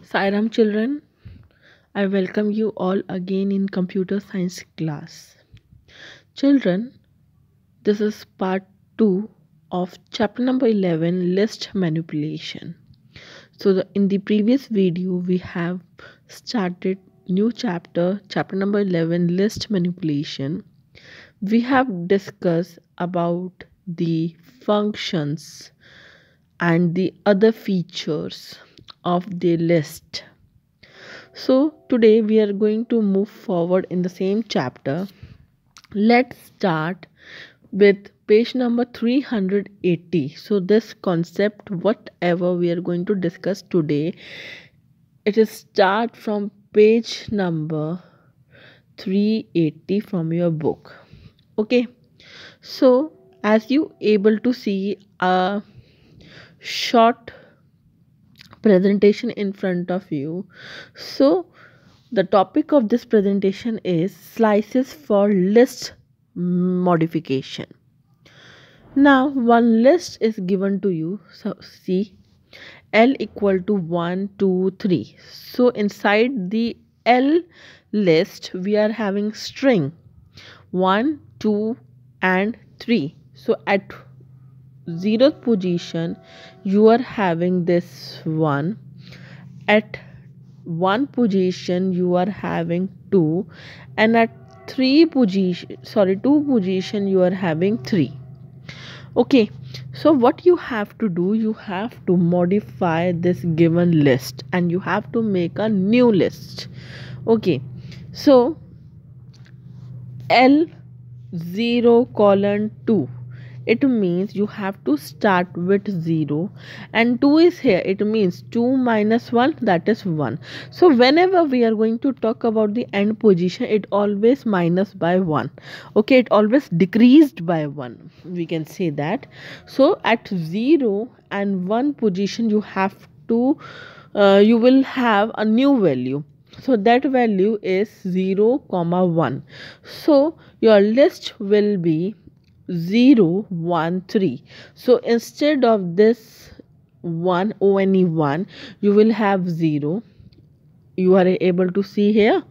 Sairam children, I welcome you all again in computer science class. Children, this is part 2 of chapter number 11 list manipulation. In the previous video we have started new chapter number 11 list manipulation. We have discussed about the functions and the other features of the list. So today we are going to move forward in the same chapter. Let's start with page number 380. So this concept, whatever we are going to discuss today, it is start from page number 380 from your book. Okay, so as you able to see a short presentation in front of you, so the topic of this presentation is slices for list modification. Now one list is given to you. So see, L equal to 1, 2, 3. So inside the L list we are having string 1, 2 and 3. So at 0th position you are having this 1. At 1 position you are having 2, and at 2 position you are having 3. Okay, so what you have to do, you have to modify this given list and you have to make a new list. Okay, so L0:2, it means you have to start with 0 and 2 is here, it means 2 minus 1, that is 1. So whenever we are going to talk about the end position, it always minus by 1. Okay, it always decreased by 1, we can say that. So at 0 and 1 position you have to you will have a new value. So that value is 0, 1. So your list will be 0, 1, 3. So instead of this 1, only 1, you will have 0. You are able to see here.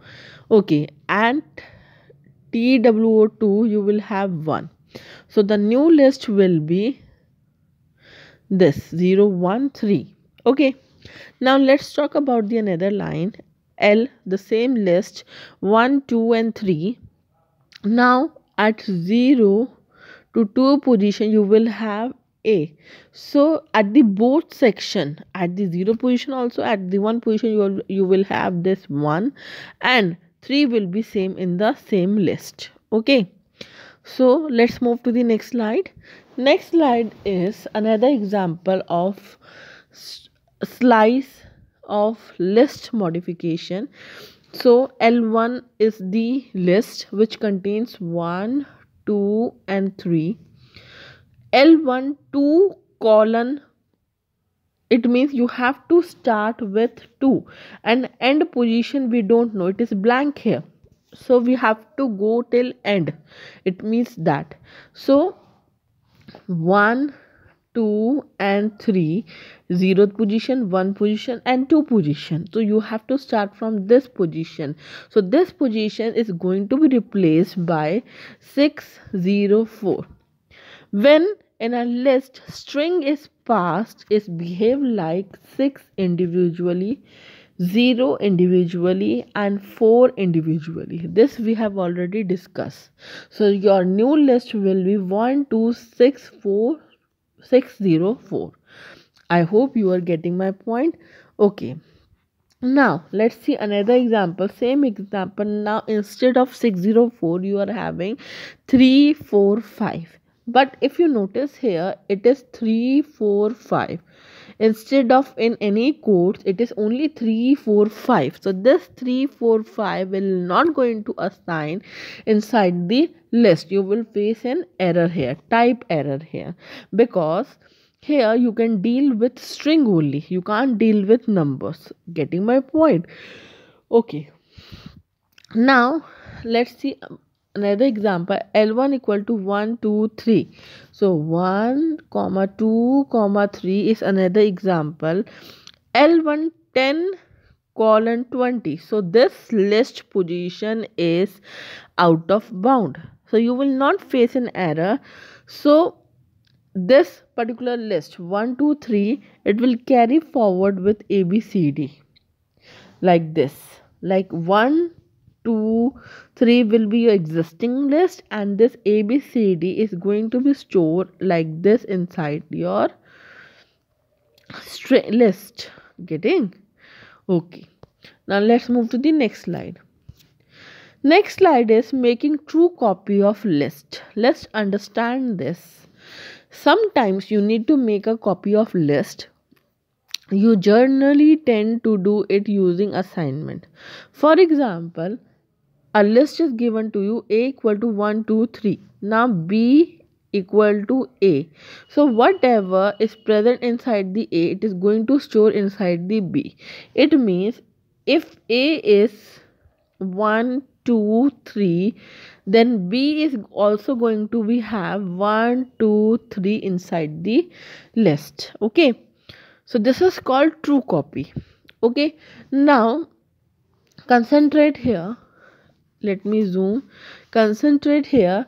Okay, and TWO2 you will have 1. So the new list will be this 0, 1, 3. Okay, now let's talk about the another line. L, the same list 1, 2 and 3. Now at 0 to 2 position you will have A. So at the both section, at the 0 position also, at the 1 position you will have this 1, and 3 will be same in the same list. Okay, so let's move to the next slide. Next slide is another example of slice of list modification. So L1 is the list which contains 1, 2 and 3. L1 2 colon, it means you have to start with 2 and end position we don't know, it is blank here. So we have to go till end, it means that. So 1, 2 and 3, 0th position, 1 position and 2 position. So you have to start from this position. So this position is going to be replaced by 6, 0, 4. When in a list string is passed, is behave like 6 individually, 0 individually and 4 individually. This we have already discussed. So your new list will be 1, 2, 6, 4, 6, 0, 4. I hope you are getting my point. Okay, now let's see another example. Same example. Now instead of 6, 0, 4 you are having 3, 4, 5. But if you notice here, it is 3, 4, 5. Instead of in any quotes, it is only 3, 4, 5. So this 3, 4, 5 will not going to assign inside the list. You will face an error here, type error here, because here you can deal with string only, you can't deal with numbers. Getting my point? Okay, now let's see another example. L1 equal to 1, 2, 3. So 1, 2, 3 is another example. L1 10, colon 20. So this list position is out of bound. So you will not face an error. So this particular list 1, 2, 3, it will carry forward with ABCD like this. Like 1, 2, 3 will be your existing list, and this ABCD is going to be stored like this inside your list. Getting? Okay. Now let's move to the next slide. Next slide is making true copy of list. Let's understand this. Sometimes you need to make a copy of list. You generally tend to do it using assignment. For example, a list is given to you, A equal to 1, 2, 3. Now B equal to A. So whatever is present inside the A, it is going to store inside the B. It means if A is 1, 2, 3, then B is also going to be have 1, 2, 3 inside the list. Okay, so this is called true copy. Okay, now concentrate here. Let me zoom. Concentrate here.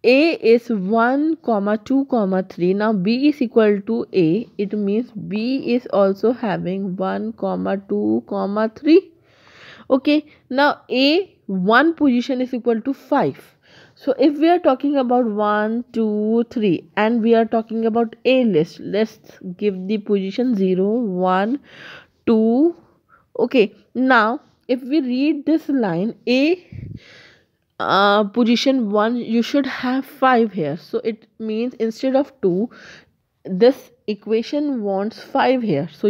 A is 1, 2, 3. Now B is equal to A. It means B is also having 1, 2, 3. Okay, now A 1 position is equal to 5. So if we are talking about 1, 2, 3 and we are talking about A list, let's give the position 0, 1, 2. Okay, now if we read this line, A position 1, you should have 5 here. So it means instead of 2, this equation wants 5 here. So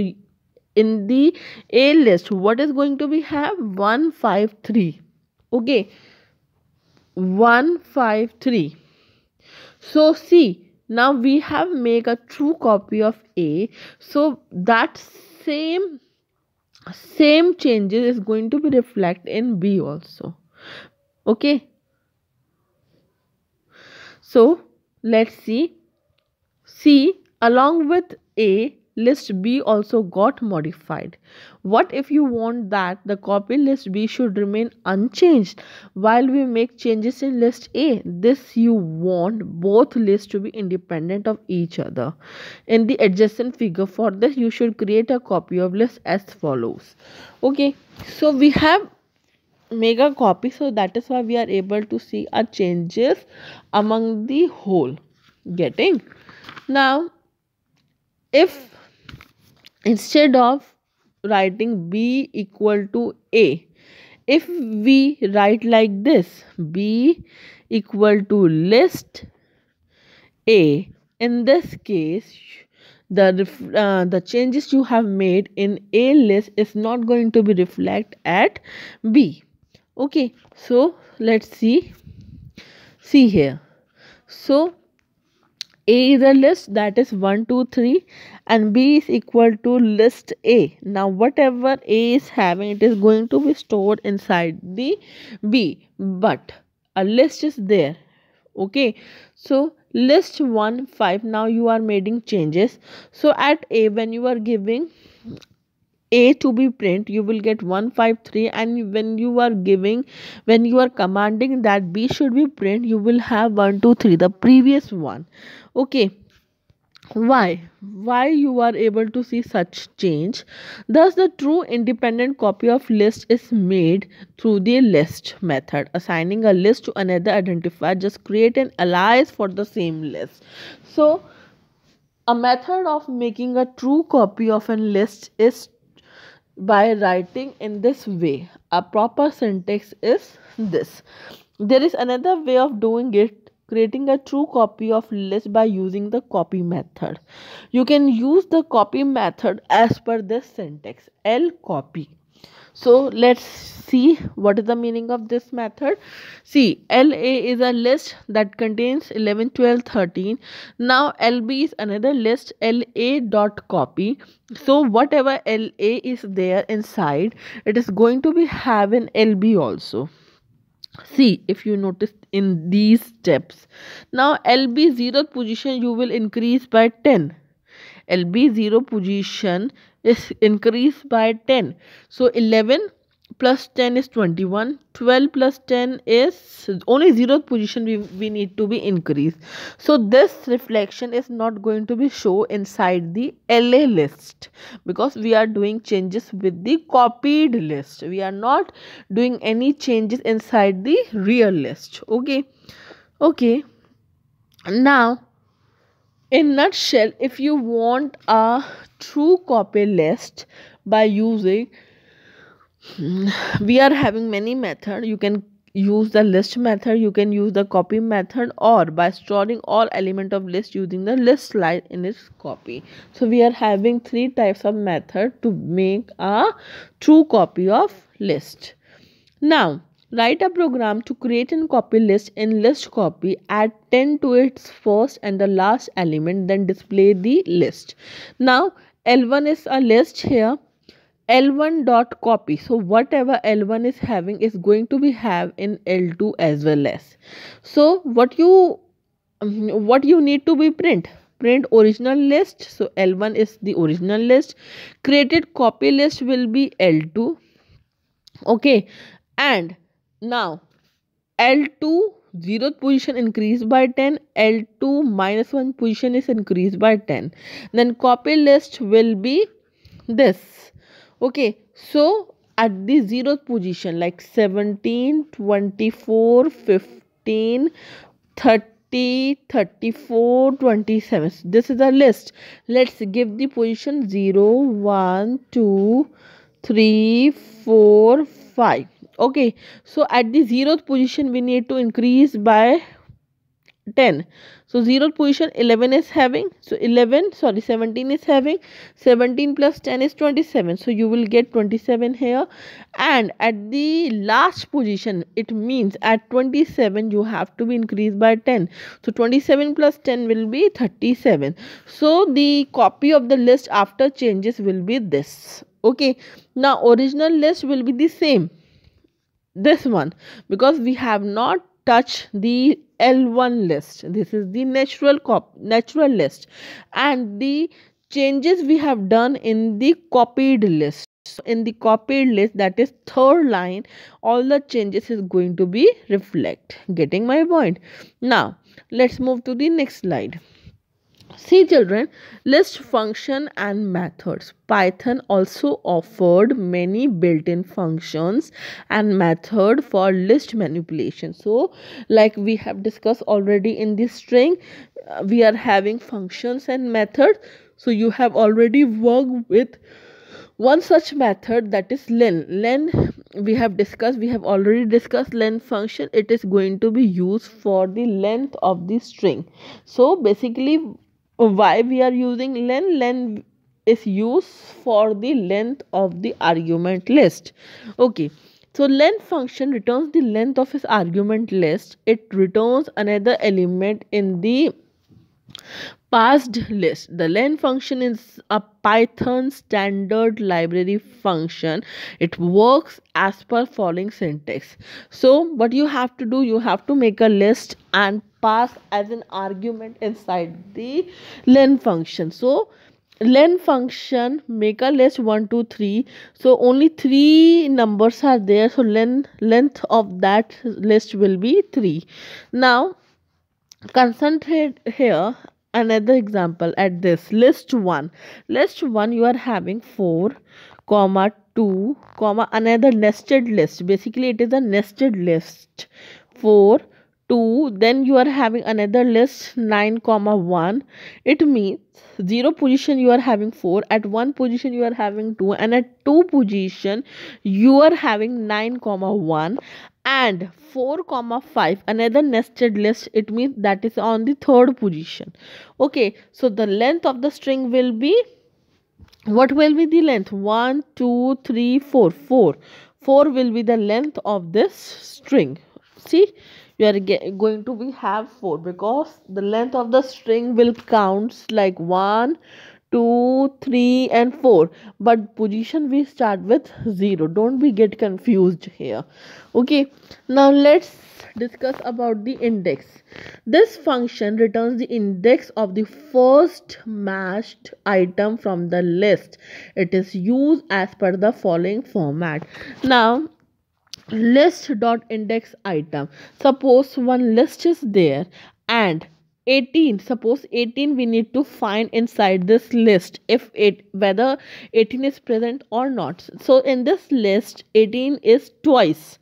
in the A list, what is going to be have 1, 5, 3. Okay, 1, 5, 3. So see, now we have make a true copy of A. So that same changes is going to be reflect in B also. Okay, so let's see. Along with A, list B also got modified. What if you want that the copy list B should remain unchanged while we make changes in list A? This you want both lists to be independent of each other. In the adjacent figure, for this you should create a copy of list as follows. Okay, so we have make a copy, so that is why we are able to see our changes among the whole. Getting? Now if instead of writing B equal to A, if we write like this, B equal to list A, in this case the changes you have made in A list is not going to be reflect at B. Okay, so let's see here. So A is a list, that is 1, 2, 3, and B is equal to list A. Now whatever A is having, it is going to be stored inside the B, but a list is there. Okay, so list 1, 5, now you are making changes. So at A, when you are giving A to be print, you will get 1, 5, 3, and when you are commanding that B should be print, you will have 1, 2, 3, the previous one. Okay, why you are able to see such change? Thus the true independent copy of list is made through the list method. Assigning a list to another identifier just create an alias for the same list. So a method of making a true copy of a list is by writing in this way. A proper syntax is this. There is another way of doing it, creating a true copy of list by using the copy method. You can use the copy method as per this syntax, lcopy. So let's see what is the meaning of this method. See, LA is a list that contains 11, 12, 13. Now LB is another list, LA dot copy. So whatever LA is there inside, it is going to be have an LB also. See, if you notice in these steps, now LB 0th position you will increase by 10. LB 0 position is increased by 10. So 11 plus 10 is 21. 12 plus 10 is only 0th position we need to be increased. So this reflection is not going to be show inside the LA list, because we are doing changes with the copied list. We are not doing any changes inside the real list. Okay. Now, in nutshell, if you want a true copy list by using, we are having many method. You can use the list method, you can use the copy method, or by storing all element of list using the list line in its copy. So we are having three types of method to make a true copy of list. Now write a program to create and copy list in list copy. Add 10 to its first and the last element, then display the list. Now L1 is a list here, L1 dot copy. So whatever L1 is having is going to be have in L2 as well as. So what you need to be print original list. So L1 is the original list. Created copy list will be L2. Okay, and now L2 0th position increased by 10, L2 minus 1 position is increased by 10. Then copy list will be this. Okay, so at the 0th position, like 17, 24, 15, 30, 34, 27. This is a list. Let's give the position 0, 1, 2, 3, 4, 5. Okay, so at the 0th position we need to increase by 10. So 0th position 11 is having, so 17 is having, 17 plus 10 is 27. So you will get 27 here. And at the last position, it means at 27 you have to be increased by 10. So 27 plus 10 will be 37. So the copy of the list after changes will be this. Okay, now original list will be the same, this one, because we have not touched the L1 list. This is the natural list, and the changes we have done in the copied list. So in the copied list, that is third line, all the changes is going to be reflect. Getting my point? Now let's move to the next slide. See children, list function and methods. Python also offered many built-in functions and method for list manipulation. So like we have discussed already in this string, we are having functions and methods. So you have already worked with one such method, that is len. We have already discussed len function. It is going to be used for the length of the string. So basically, why we are using len is used for the length of the argument list. Okay, so len function returns the length of its argument list. It returns another element in the passed list. The len function is a Python standard library function. It works as per following syntax. So what you have to do, you have to make a list and pass as an argument inside the len function. So len function make a list 1 2 3. So only 3 numbers are there, so length of that list will be 3. Now concentrate here. Another example at this list 1. You are having 4 comma 2 comma another nested list. Basically it is a nested list. 4 2, then you are having another list 9 comma 1. It means 0 position you are having 4, at 1 position you are having 2, and at 2 position you are having 9 comma 1, and 4 comma 5 another nested list. It means that is on the third position. Okay, so the length of the string will be, what will be the length? 1 2 3 4. 4 will be the length of this string. See, you are going to be have 4, because the length of the string will count like 1 2, 3 and 4, but position we start with 0. Don't be get confused here. Okay, now let's discuss about the index. This function returns the index of the first matched item from the list. It is used as per the following format. Now list dot index item, suppose one list is there and 18, suppose 18 we need to find inside this list, if it whether 18 is present or not. So in this list 18 is twice,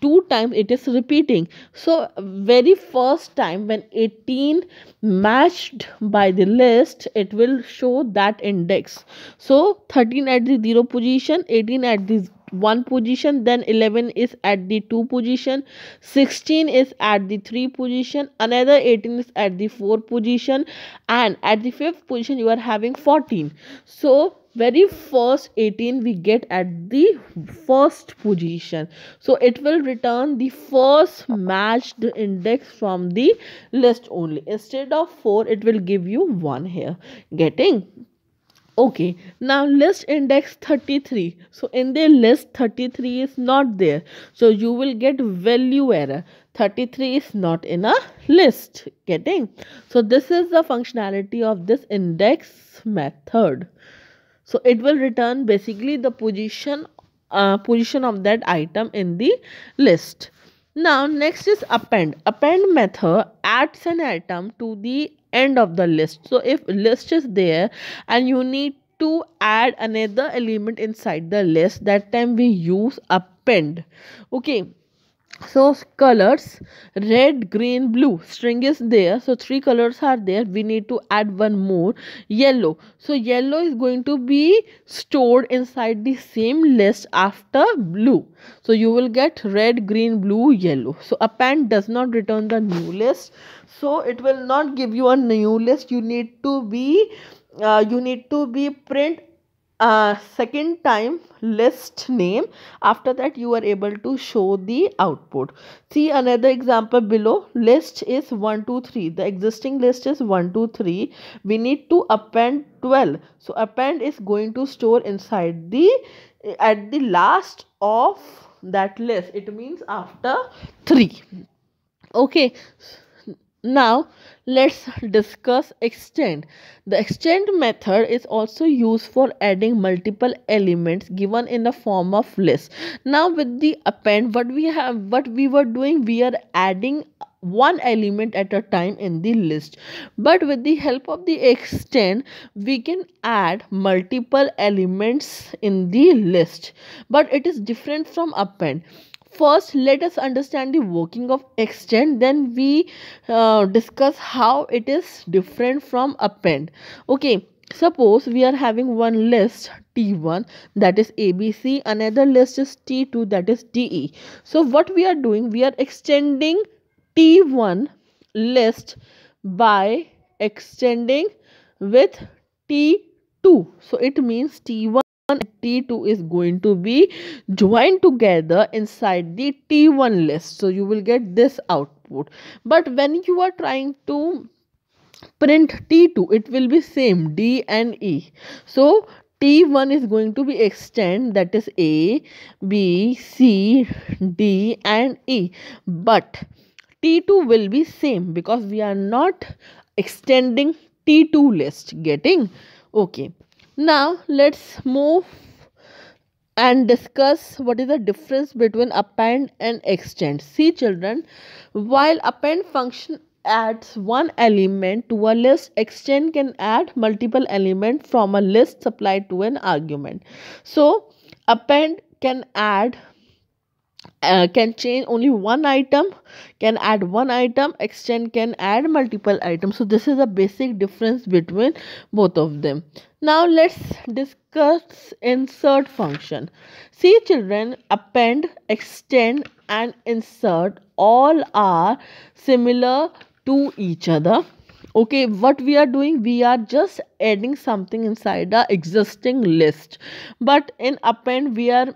two times it is repeating. So very first time when 18 matched by the list, it will show that index. So 13 at the 0 position, 18 at the 1 position, then 11 is at the 2 position, 16 is at the 3 position, another 18 is at the 4 position, and at the 5th position you are having 14. So very first 18 we get at the first position, so it will return the first matched index from the list only. Instead of 4 it will give you 1 here. Getting? Okay, now list index 33. So in the list 33 is not there, so you will get value error. 33 is not in a list. Getting? So this is the functionality of this index method. So it will return basically the position of that item in the list. Now next is append. Append method adds an item to the end of the list. So if list is there and you need to add another element inside the list, that time we use append. Okay, so colors red, green, blue, string is there, so 3 colors are there. We need to add one more, yellow. So yellow is going to be stored inside the same list after blue, so you will get red, green, blue, yellow. So append does not return the new list, so it will not give you a new list. You need to be print second time list name. After that you are able to show the output. See another example below. List is 1 2 3, the existing list is 1 2 3. We need to append 12, so append is going to store inside the at the last of that list, it means after 3. Okay, now let's discuss extend. The extend method is also used for adding multiple elements given in the form of list. Now with the append, what we were doing, we are adding one element at a time in the list, but with the help of the extend we can add multiple elements in the list, but it is different from append. First let us understand the working of extend, then we discuss how it is different from append. Okay, suppose we are having one list T1, that is ABC, another list is T2, that is DE. So what we are doing, we are extending T1 list by extending with T2. So it means T1 and T2 is going to be joined together inside the T1 list. So you will get this output. But when you are trying to print T2, it will be same D and E. So T1 is going to be extend, that is A, B, C, D and E. But T2 will be same because we are not extending T2 list. Getting? Okay. Now let's move and discuss what is the difference between append and extend. See children, while append function adds one element to a list, extend can add multiple elements from a list supplied to an argument. So append can change only one item, can add one item. Extend can add multiple items. So this is a basic difference between both of them. Now let's discuss insert function. See children, append, extend and insert all are similar to each other. Okay, what we are doing, we are just adding something inside the existing list, but in append we are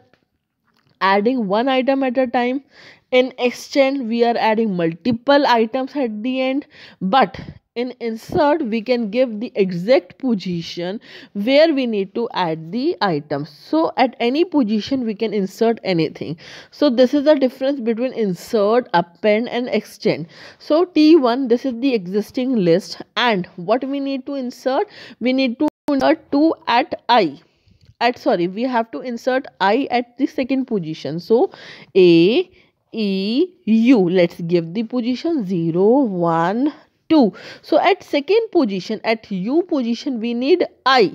adding one item at a time. In extend we are adding multiple items at the end, but in insert we can give the exact position where we need to add the items. So at any position we can insert anything. So this is the difference between insert, append and extend. So T1, this is the existing list, and what we need to insert, we need to insert 2 at I at sorry we have to insert I at the second position. So A, E, U, let's give the position 0, 1, 2. So at second position, at U position we need I.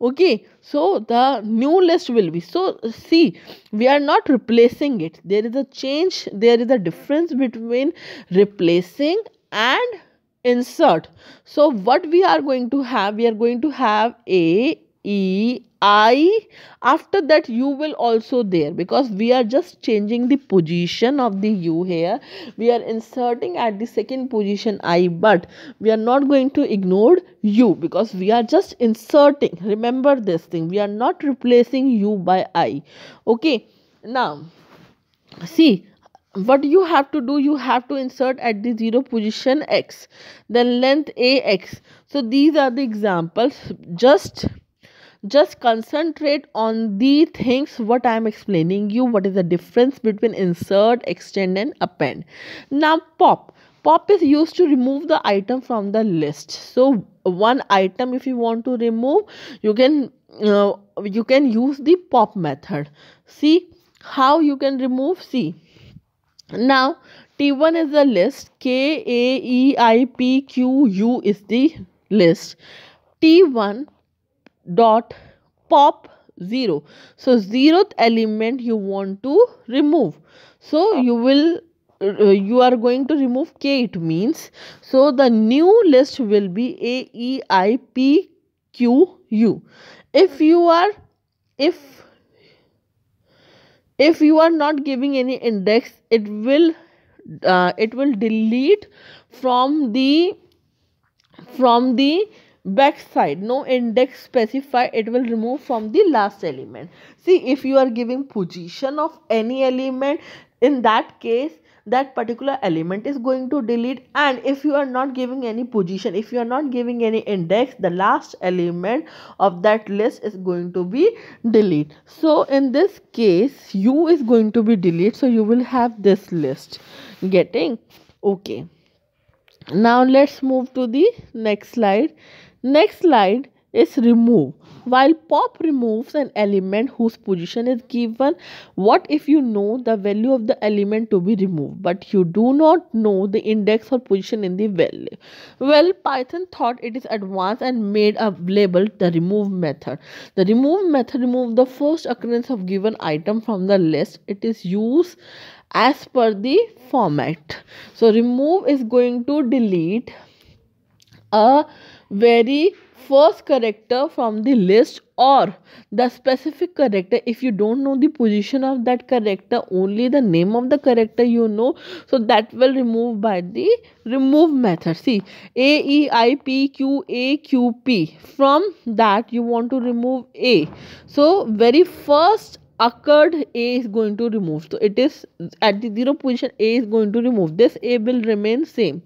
Okay, so the new list will be, so see, we are not replacing it. There is a change, there is a difference between replacing and insert. So what we are going to have, we are going to have A, E, I, after that U will also there, because we are just changing the position of the U here. We are inserting at the second position I, but we are not going to ignore U because we are just inserting. Remember this thing, we are not replacing U by I. Okay, now see, what you have to do, you have to insert at the 0 position X, then length AX. So these are the examples. Just concentrate on the things what I am explaining you, what is the difference between insert, extend and append. Now pop is used to remove the item from the list. So one item if you want to remove, you can use the pop method. See how you can remove. See, now T1 is the list, K, A, E, I, P, Q, U is the list. T1 dot pop 0. So 0th element you want to remove. So you are going to remove K, it means. So the new list will be A, E, I, P, Q, U. If you are not giving any index, it will delete from the back side. No index specified, it will remove from the last element. See, if you are giving position of any element, in that case that particular element is going to delete, and if you are not giving any position, if you are not giving any index, the last element of that list is going to be delete. So in this case U is going to be delete, so you will have this list. Getting? Okay, now let's move to the next slide. Next slide is remove. While pop removes an element whose position is given, what if you know the value of the element to be removed, but you do not know the index or position in the value? Well, Python thought it is advanced and made available the remove method. The remove method removes the first occurrence of given item from the list. It is used as per the format. So remove is going to delete a very first character from the list, or the specific character. If you don't know the position of that character, only the name of the character you know, so that will remove by the remove method. See, A, E, I, P, Q, A, Q, P, from that you want to remove A. So very first occurred A is going to remove, so it is at the 0 position A is going to remove. This A will remain same.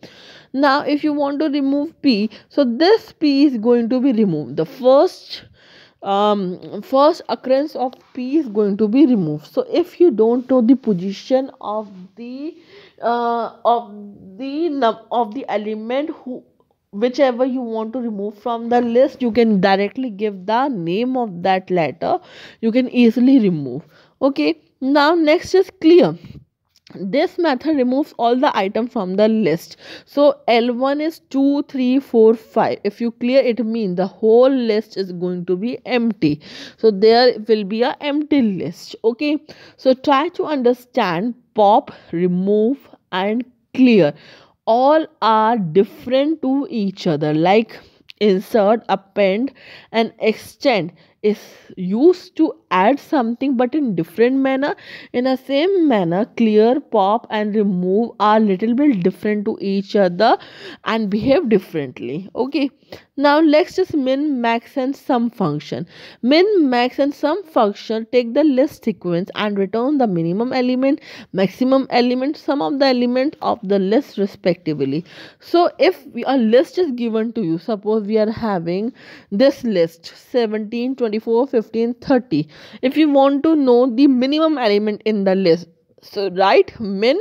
Now if you want to remove P, so this P is going to be removed. The first occurrence of P is going to be removed. So if you don't know the position of the element whichever you want to remove from the list, you can directly give the name of that letter, you can easily remove. Okay, now next is clear. This method removes all the items from the list. So L1 is 2, 3, 4, 5. If you clear, it means the whole list is going to be empty. So there will be a empty list. Okay, so try to understand pop, remove and clear. All are different to each other, like insert, append and extend. is used to add something but in different manner. In a same manner, clear, pop and remove are little bit different to each other and behave differently. Okay, now let's just min, max and sum function. Min, max and sum function take the list sequence and return the minimum element, maximum element, sum of the element of the list respectively. So if a list is given to you, suppose we are having this list 17, 24, 15, 30. If you want to know the minimum element in the list, so write min,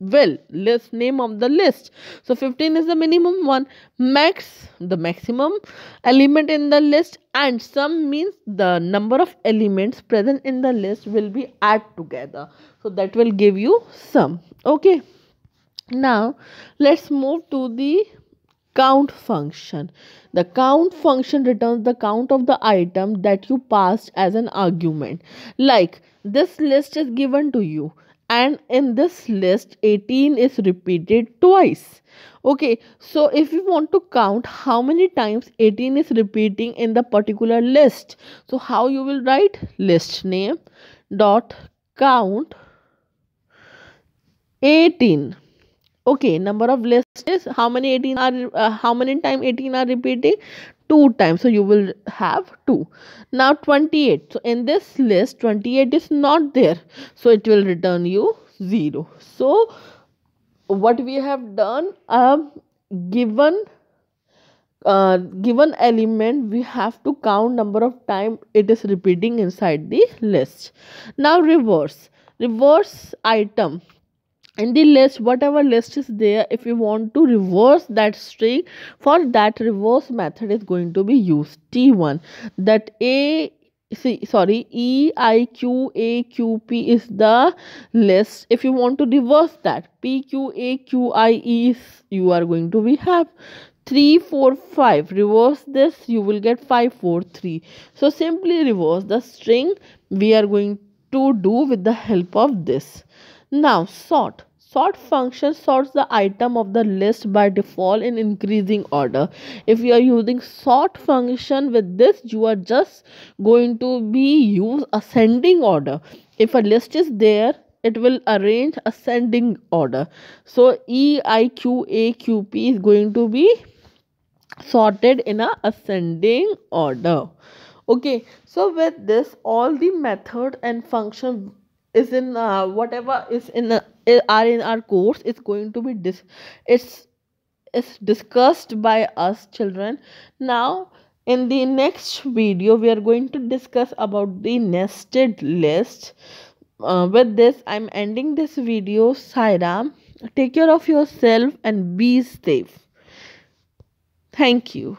well, list name of the list. So 15 is the minimum one, max the maximum element in the list, and sum means the number of elements present in the list will be add together, so that will give you sum. Okay, now let's move to the count function. The count function returns the count of the item that you passed as an argument. Like this list is given to you, and in this list 18 is repeated twice. Okay, so if you want to count how many times 18 is repeating in the particular list, so how you will write? List name dot count 18. Okay, number of lists is how many 18 are how many time 18 are repeating? 2 times, so you will have 2. Now 28, so in this list 28 is not there, so it will return you 0. So what we have done, given given element, we have to count number of time it is repeating inside the list. Now reverse item in the list, whatever list is there, if you want to reverse that string, for that reverse method is going to be used. T1, that EIQAQP is the list. If you want to reverse that, PQAQIE is, you are going to be have 3 4 5. Reverse this, you will get 5 4 3. So simply reverse the string we are going to do with the help of this. Now sort function sorts the item of the list by default in increasing order. If you are using sort function with this, you are just going to be use ascending order. If a list is there, it will arrange ascending order. So EIQAQP is going to be sorted in a ascending order. Okay, so with this, all the method and function is in whatever is in are in our course is going to be it's discussed by us children. Now in the next video we are going to discuss about the nested list. With this I'm ending this video. Sairam, take care of yourself and be safe. Thank you.